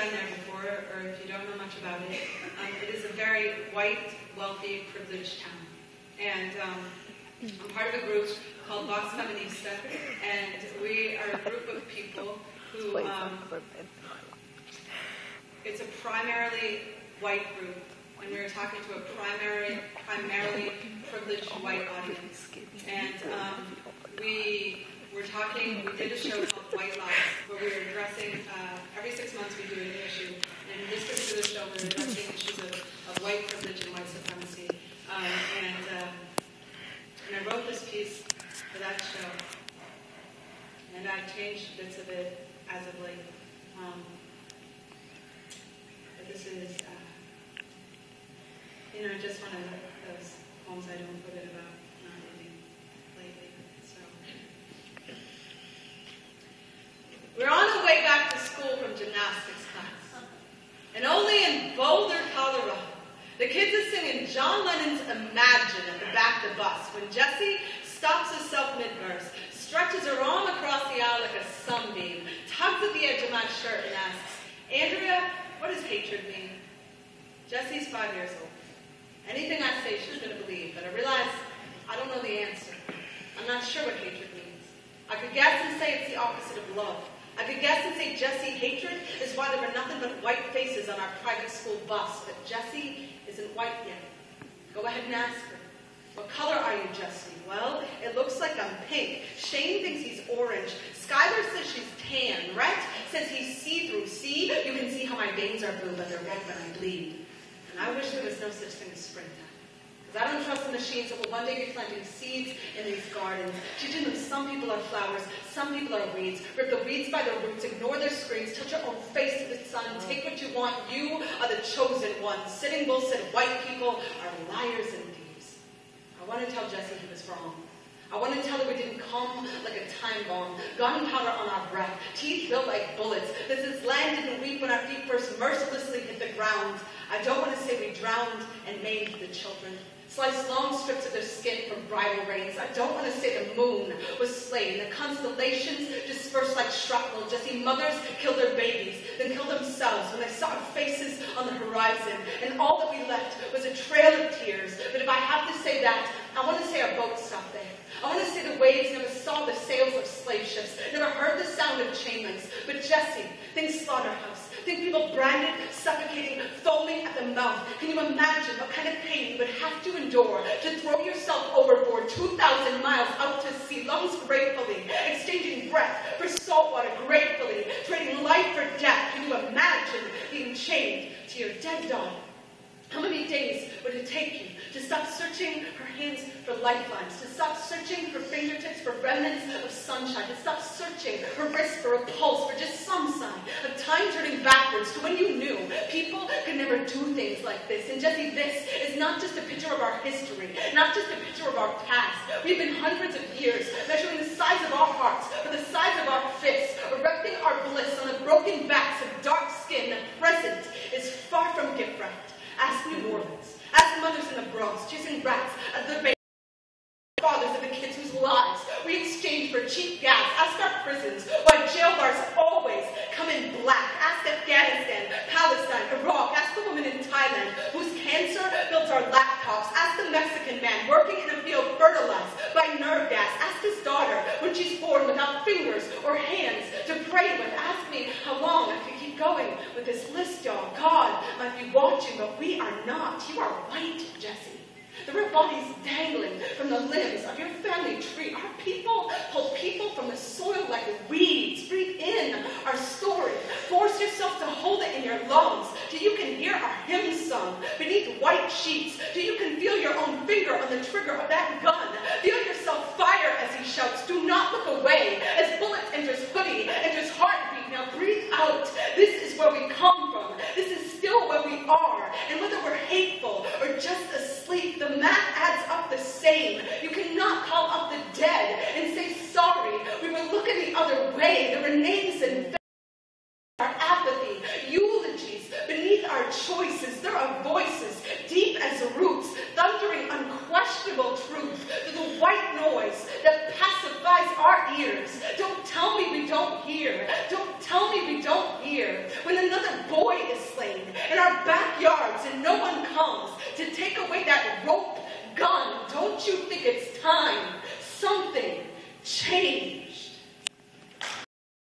been there before, or if you don't know much about it, it is a very white, wealthy, privileged town. And I'm part of a group called Vox Feminista, and we are a group of people who, it's a primarily white group, and we were talking to a primarily privileged white audience. And we did a show called White Lies, where we were addressing, every 6 months we do an issue. And in this particular show, we were addressing issues of white privilege and white supremacy. And I wrote this piece for that show. And I've changed bits of it as of late. But this is, just one of those poems I don't put it about not reading lately. So, we're on our way back to school from gymnastics class. And only in Boulder, Colorado, the kids are singing John Lennon's Imagine at the back of the bus when Jessie stops herself mid-verse, stretches her arm across the aisle like a sunbeam, tugs at the edge of my shirt and asks, Andrea, what does hatred mean? Jessie's 5 years old. Anything I say she's going to believe, but I realize I don't know the answer. I'm not sure what hatred means. I could guess and say it's the opposite of love. I could guess and say Jessie, hatred is why there were nothing but white faces on our private school bus, but Jessie isn't white yet. Go ahead and ask her. What color are you, Jessie? Well, it looks like I'm pink. Shane thinks he's orange. Skylar says she's tan. Rhett says he's see-through. See? You can see how my veins are blue, but they're red when I bleed. And I wish there was no such thing as springtime. Because I don't trust the machines that will one day be planting seeds in these gardens, teaching them some people are flowers, some people are weeds. Rip the weeds by their roots, ignore their screens, touch your own face to the sun, take what you want. You are the chosen ones. Sitting Bull said white people are liars and thieves. I want to tell Jessie he was wrong. I want to tell her we didn't come like a time bomb, gunpowder on our breath, teeth built like bullets. This land didn't weep when our feet first mercilessly hit the ground. I don't want to say we drowned and maimed the children, sliced long strips of their skin from bridal reins. I don't want to say the moon was slain, the constellations dispersed like shrapnel. Jessie mothers killed their babies, then killed themselves when they saw our faces on the horizon. And all that we left was a trail of tears. But if I have to say that, I want to say our boat stopped there. I want to say the waves never saw the sails of slave ships, never heard the sound of chainlinks. But Jessie, think slaughterhouse, think people branded, suffocating, foaming at the mouth. Can you imagine what kind of pain you would have to endure to throw yourself overboard 2,000 miles out to sea, lungs gratefully, exchanging breath for salt water gratefully, trading life for death? Can you imagine being chained to your dead daughter? How many days would it take you to stop searching her hands for lifelines, to stop searching her fingertips for remnants of sunshine, to stop searching her wrist for a pulse, for just some sign of time turning backwards to when you knew people could never do things like this? And Jessie, this is not just a picture of our history, not just a picture of our past. We've been hundreds of years measuring the size of our hearts or the size of our fists, erecting our bliss on the broken backs of dark skin. The present is far from gift wrapped. Ask New Orleans. Ask mothers in the Bronx chasing rats at their babies. Fathers of the kids whose lives we exchange for cheap gas. Ask our prisons why jail bars always come in black. Ask Afghanistan, Palestine, Iraq. Ask the woman in Thailand whose cancer built our laptops. Ask the Mexican man working in a field fertilized by nerve gas. Ask his daughter when she's born without fingers or hands to pray with. Ask me how long I could keep going with this list, y'all. God might be watching, but we are not. You are white, Jessie. There are bodies dangling from the limbs of your family tree. Our people pull people from the soil like weeds. Breathe in our story. Force yourself to hold it in your lungs till you can hear our hymn sung beneath white sheets, till you can feel your own finger on the trigger of that gun. Feel yourself fire as he shouts. Do not look away as bullets enters hoodie, enters heartbeat. Now breathe out. This is where we come from. This is still where we are. And whether we're hateful or just asleep, the math adds up the same. You cannot call up the dead and say sorry. We were looking the other way. There were names and faces, our apathy, eulogies beneath our choices. There are voices deep as roots, thundering unquestionable truth through the white noise that pacifies our ears. Don't tell me we don't hear. Don't tell me we don't hear. When another boy comes to take away that rope gun, don't you think it's time something changed?